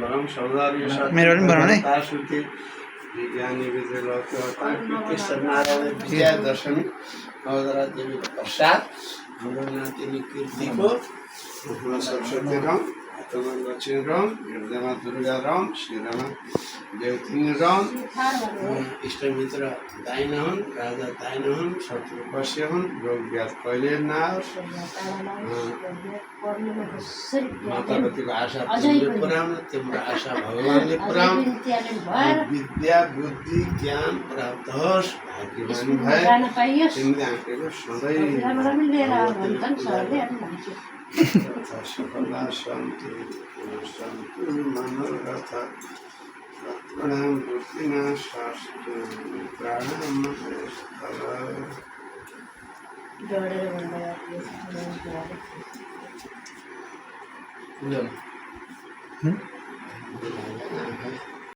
परम सौदार्य मेरो पनि बनाउने तारसुते ज्ञानी विजय कृष्ण नारायण विजया दशमी नवदरा देवी प्रसाद हाम्रो नातिनी कीर्तिको सरस्वती राम हातमा लक्ष्मी राम हृदयमा दुर्गा राम शिरमा देवतिनी राम इष्टमित्र दाहिना हुन् राजा दाहिना हुन् शत्रु पश्य हुन् रोग व्याध कहिले नआओस् मातापतिको आशा तिमीले पुर्याउनु तिम्रो आशा भगवान्ले पुर्याउनु विद्या बुद्धि ज्ञान प्राप्त होस् भाग्यवान भए तिमीले आँखेको सधैँ सफलता शान्ति शान्ति मनोरथ प्रणाम बुद्धिना शास्त्र प्राणाम